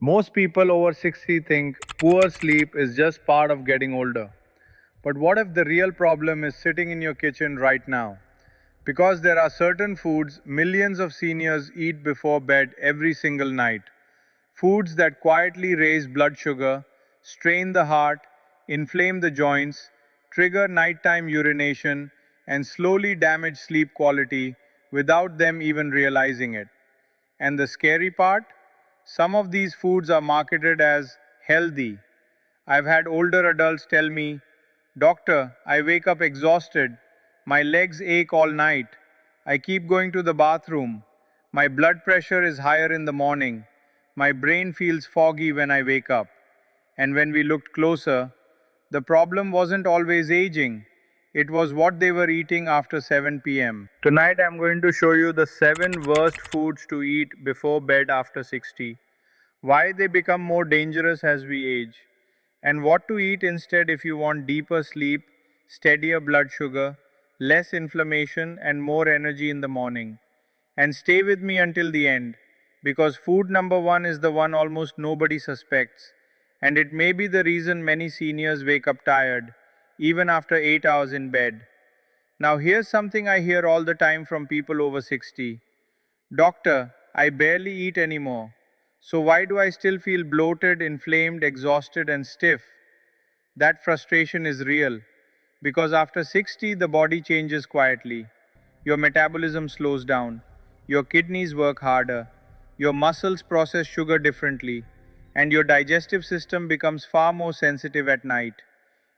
Most people over 60 think poor sleep is just part of getting older. But what if the real problem is sitting in your kitchen right now? Because there are certain foods millions of seniors eat before bed every single night. Foods that quietly raise blood sugar, strain the heart, inflame the joints, trigger nighttime urination, and slowly damage sleep quality without them even realizing it. And the scary part? Some of these foods are marketed as healthy. I've had older adults tell me, Doctor, I wake up exhausted. My legs ache all night. I keep going to the bathroom. My blood pressure is higher in the morning. My brain feels foggy when I wake up. And when we looked closer, the problem wasn't always aging. It was what they were eating after 7 p.m. Tonight I'm going to show you the 7 worst foods to eat before bed after 60, why they become more dangerous as we age, and what to eat instead if you want deeper sleep, steadier blood sugar, less inflammation, and more energy in the morning. And stay with me until the end, because food number one is the one almost nobody suspects, and it may be the reason many seniors wake up tired, even after 8 hours in bed. Now, here's something I hear all the time from people over 60. Doctor, I barely eat anymore. So why do I still feel bloated, inflamed, exhausted, and stiff? That frustration is real because after 60, the body changes quietly. Your metabolism slows down, your kidneys work harder, your muscles process sugar differently, and your digestive system becomes far more sensitive at night.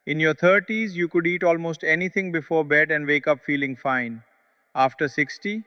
In your 30s, you could eat almost anything before bed and wake up feeling fine. After 60,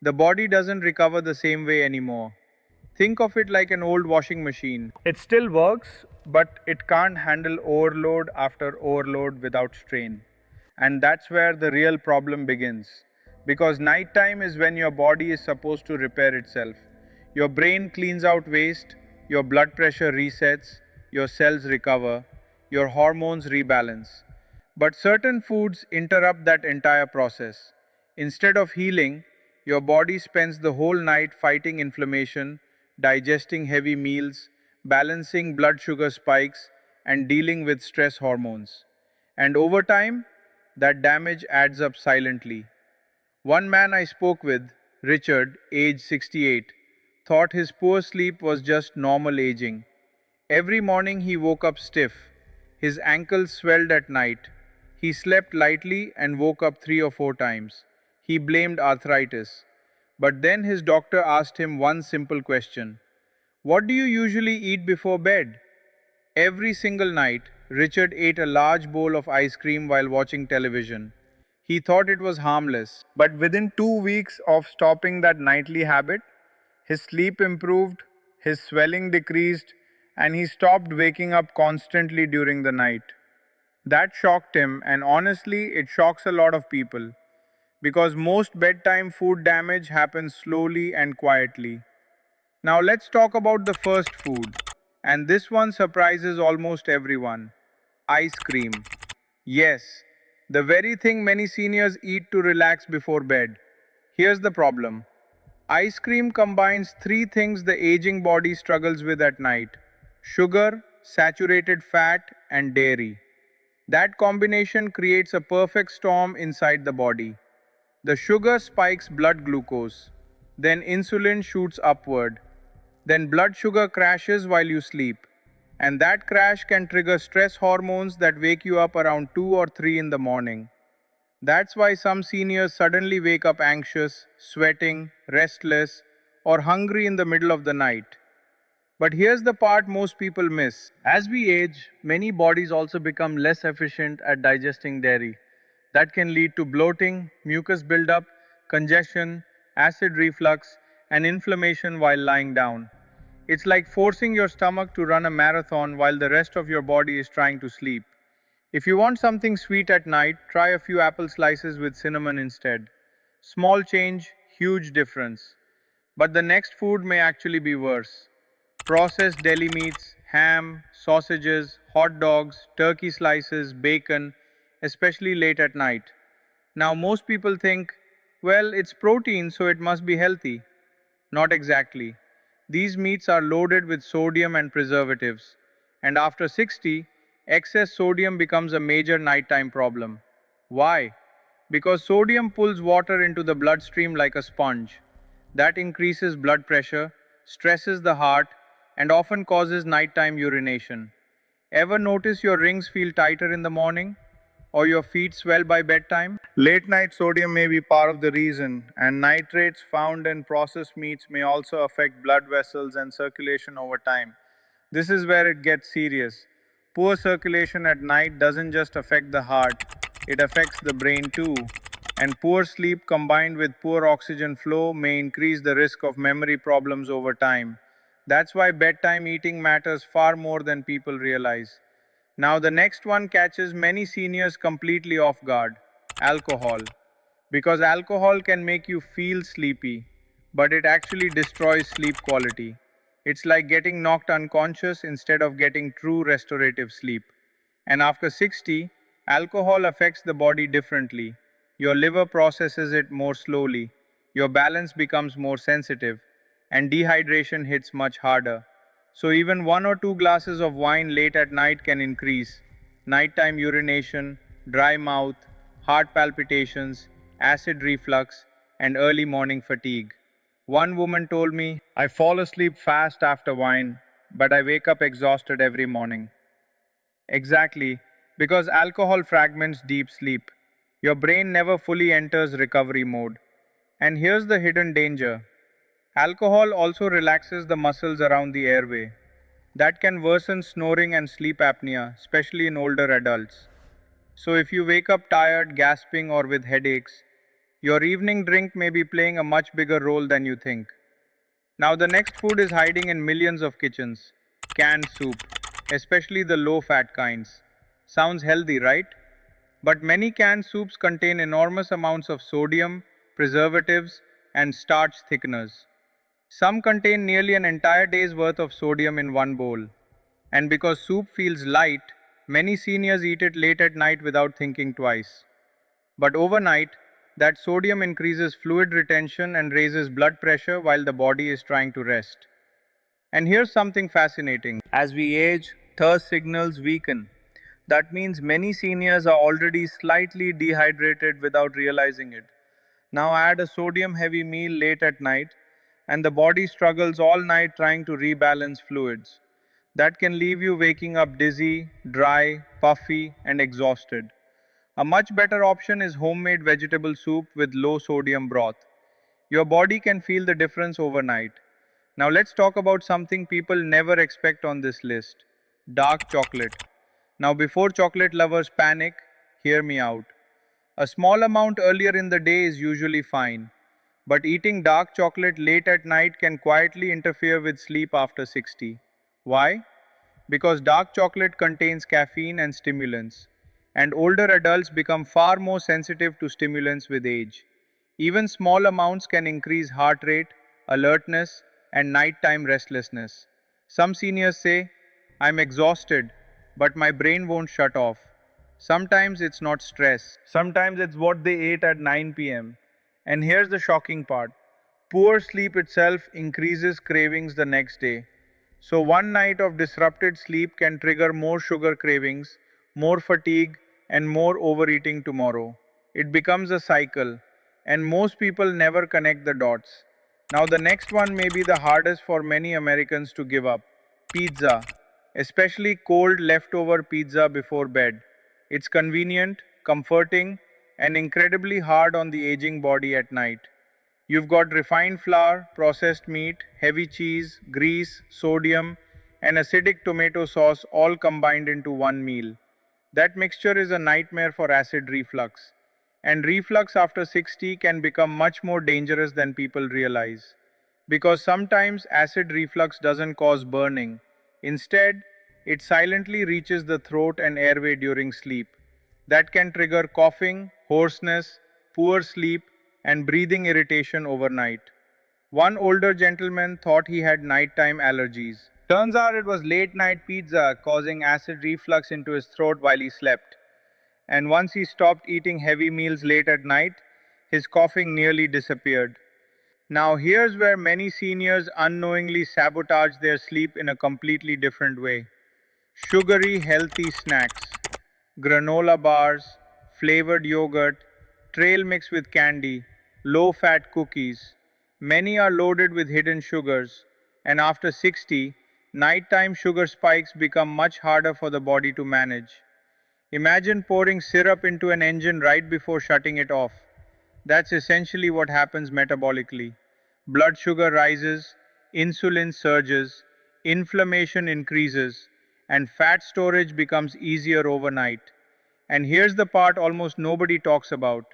the body doesn't recover the same way anymore. Think of it like an old washing machine. It still works, but it can't handle overload after overload without strain. And that's where the real problem begins. Because nighttime is when your body is supposed to repair itself. Your brain cleans out waste, your blood pressure resets, your cells recover, your hormones rebalance. But certain foods interrupt that entire process. Instead of healing, your body spends the whole night fighting inflammation, digesting heavy meals, balancing blood sugar spikes, and dealing with stress hormones. And over time, that damage adds up silently. One man I spoke with, Richard, age 68, thought his poor sleep was just normal aging. Every morning he woke up stiff. His ankles swelled at night. He slept lightly and woke up 3 or 4 times. He blamed arthritis. But then his doctor asked him one simple question: What do you usually eat before bed? Every single night, Richard ate a large bowl of ice cream while watching television. He thought it was harmless, but within 2 weeks of stopping that nightly habit, his sleep improved, his swelling decreased, and he stopped waking up constantly during the night. That shocked him, and honestly, it shocks a lot of people because most bedtime food damage happens slowly and quietly. Now, let's talk about the first food, and this one surprises almost everyone: ice cream. Yes, the very thing many seniors eat to relax before bed. Here's the problem: ice cream combines three things the aging body struggles with at night: sugar, saturated fat, and dairy. That combination creates a perfect storm inside the body. The sugar spikes blood glucose, then insulin shoots upward, then blood sugar crashes while you sleep. And that crash can trigger stress hormones that wake you up around 2 or 3 in the morning. That's why some seniors suddenly wake up anxious, sweating, restless, or hungry in the middle of the night. But here's the part most people miss. As we age, many bodies also become less efficient at digesting dairy. That can lead to bloating, mucus buildup, congestion, acid reflux, and inflammation while lying down. It's like forcing your stomach to run a marathon while the rest of your body is trying to sleep. If you want something sweet at night, try a few apple slices with cinnamon instead. Small change, huge difference. But the next food may actually be worse. Processed deli meats, ham, sausages, hot dogs, turkey slices, bacon, especially late at night. Now, most people think, well, it's protein, so it must be healthy. Not exactly. These meats are loaded with sodium and preservatives, and after 60, excess sodium becomes a major nighttime problem. Why? Because sodium pulls water into the bloodstream like a sponge. That increases blood pressure, stresses the heart, and often causes nighttime urination. Ever notice your rings feel tighter in the morning? Or your feet swell by bedtime? Late night sodium may be part of the reason, and nitrates found in processed meats may also affect blood vessels and circulation over time. This is where it gets serious. Poor circulation at night doesn't just affect the heart, it affects the brain too. And poor sleep combined with poor oxygen flow may increase the risk of memory problems over time. That's why bedtime eating matters far more than people realize. Now, the next one catches many seniors completely off guard: alcohol. Because alcohol can make you feel sleepy, but it actually destroys sleep quality. It's like getting knocked unconscious instead of getting true restorative sleep. And after 60, alcohol affects the body differently. Your liver processes it more slowly, your balance becomes more sensitive, and dehydration hits much harder. So, even one or two glasses of wine late at night can increase nighttime urination, dry mouth, heart palpitations, acid reflux, and early morning fatigue. One woman told me, I fall asleep fast after wine, but I wake up exhausted every morning. Exactly, because alcohol fragments deep sleep. Your brain never fully enters recovery mode. And here's the hidden danger: alcohol also relaxes the muscles around the airway. That can worsen snoring and sleep apnea, especially in older adults. So, if you wake up tired, gasping, or with headaches, your evening drink may be playing a much bigger role than you think. Now, the next food is hiding in millions of kitchens: canned soup, especially the low fat kinds. Sounds healthy, right? But many canned soups contain enormous amounts of sodium, preservatives, and starch thickeners. Some contain nearly an entire day's worth of sodium in one bowl. And because soup feels light, many seniors eat it late at night without thinking twice. But overnight, that sodium increases fluid retention and raises blood pressure while the body is trying to rest. And here's something fascinating: as we age, thirst signals weaken. That means many seniors are already slightly dehydrated without realizing it. Now add a sodium heavy meal late at night, and the body struggles all night trying to rebalance fluids. That can leave you waking up dizzy, dry, puffy, and exhausted. A much better option is homemade vegetable soup with low sodium broth. Your body can feel the difference overnight. Now let's talk about something people never expect on this list: dark chocolate. Now, before chocolate lovers panic, hear me out. A small amount earlier in the day is usually fine, but eating dark chocolate late at night can quietly interfere with sleep after 60. Why? Because dark chocolate contains caffeine and stimulants, and older adults become far more sensitive to stimulants with age. Even small amounts can increase heart rate, alertness, and nighttime restlessness. Some seniors say, I'm exhausted, but my brain won't shut off. Sometimes it's not stress, sometimes it's what they ate at 9 pm. And here's the shocking part: poor sleep itself increases cravings the next day. So, one night of disrupted sleep can trigger more sugar cravings, more fatigue, and more overeating tomorrow. It becomes a cycle, and most people never connect the dots. Now, the next one may be the hardest for many Americans to give up: pizza, especially cold leftover pizza before bed. It's convenient, comforting, and incredibly hard on the aging body at night. You've got refined flour, processed meat, heavy cheese, grease, sodium, and acidic tomato sauce all combined into one meal. That mixture is a nightmare for acid reflux. And reflux after 60 can become much more dangerous than people realize. Because sometimes acid reflux doesn't cause burning. Instead, it silently reaches the throat and airway during sleep. That can trigger coughing, hoarseness, poor sleep, and breathing irritation overnight. One older gentleman thought he had nighttime allergies. Turns out it was late night pizza causing acid reflux into his throat while he slept. And once he stopped eating heavy meals late at night, his coughing nearly disappeared. Now, here's where many seniors unknowingly sabotage their sleep in a completely different way. Sugary, healthy snacks, granola bars, flavored yogurt, trail mix with candy, low fat cookies. Many are loaded with hidden sugars, and after 60, nighttime sugar spikes become much harder for the body to manage. Imagine pouring syrup into an engine right before shutting it off. That's essentially what happens metabolically. Blood sugar rises, insulin surges, inflammation increases, and fat storage becomes easier overnight. And here's the part almost nobody talks about.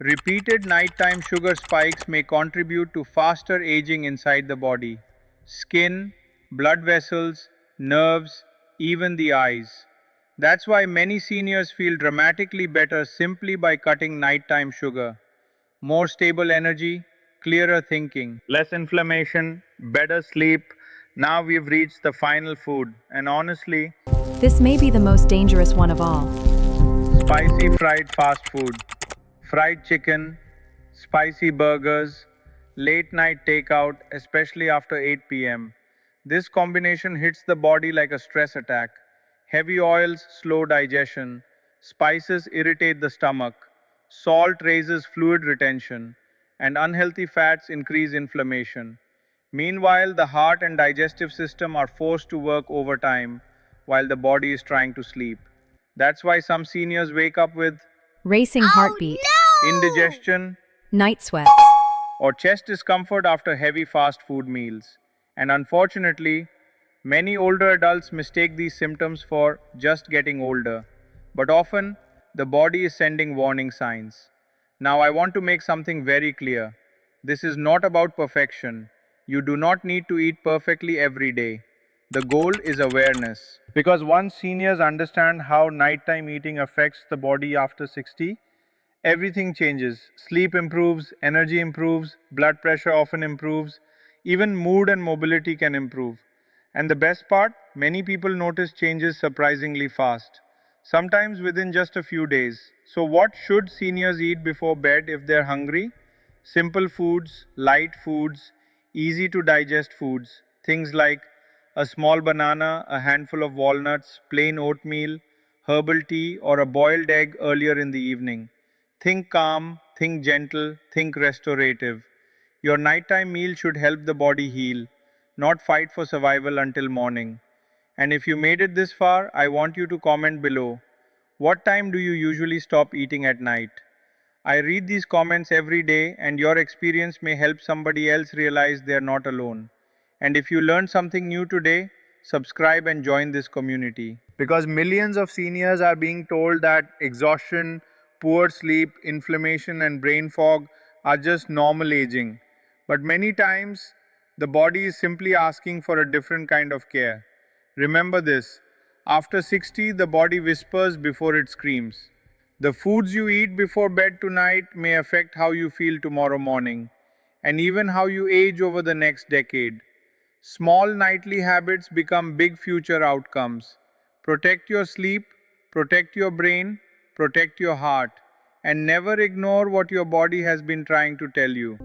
Repeated nighttime sugar spikes may contribute to faster aging inside the body. Skin, blood vessels, nerves, even the eyes. That's why many seniors feel dramatically better simply by cutting nighttime sugar. More stable energy, clearer thinking, less inflammation, better sleep. Now we've reached the final food, and honestly, This may be the most dangerous one of all. spicy fried fast food, fried chicken, spicy burgers, late night takeout, especially after 8 p.m. This combination hits the body like a stress attack. Heavy oils slow digestion, spices irritate the stomach, salt raises fluid retention, and unhealthy fats increase inflammation. Meanwhile, the heart and digestive system are forced to work overtime while the body is trying to sleep. That's why some seniors wake up with Racing heartbeat, indigestion night sweats. or chest discomfort after heavy fast food meals. And unfortunately, many older adults mistake these symptoms for just getting older. But often, the body is sending warning signs. Now, I want to make something very clear. This is not about perfection. You do not need to eat perfectly every day. The goal is awareness. Because once seniors understand how nighttime eating affects the body after 60, everything changes. Sleep improves, energy improves, blood pressure often improves, even mood and mobility can improve. And the best part, many people notice changes surprisingly fast, sometimes within just a few days. So, what should seniors eat before bed if they're hungry? Simple foods, light foods, easy to digest foods, things like a small banana, a handful of walnuts, plain oatmeal, herbal tea, or a boiled egg earlier in the evening. Think calm, think gentle, think restorative. Your nighttime meal should help the body heal, not fight for survival until morning. And if you made it this far, I want you to comment below. What time do you usually stop eating at night? I read these comments every day, and your experience may help somebody else realize they're not alone. And if you learned something new today, subscribe and join this community. Because millions of seniors are being told that exhaustion, poor sleep, inflammation, and brain fog are just normal aging. But many times, the body is simply asking for a different kind of care. Remember this, after 60, the body whispers before it screams. The foods you eat before bed tonight may affect how you feel tomorrow morning, and even how you age over the next decade. Small nightly habits become big future outcomes. Protect your sleep, protect your brain, protect your heart, and never ignore what your body has been trying to tell you.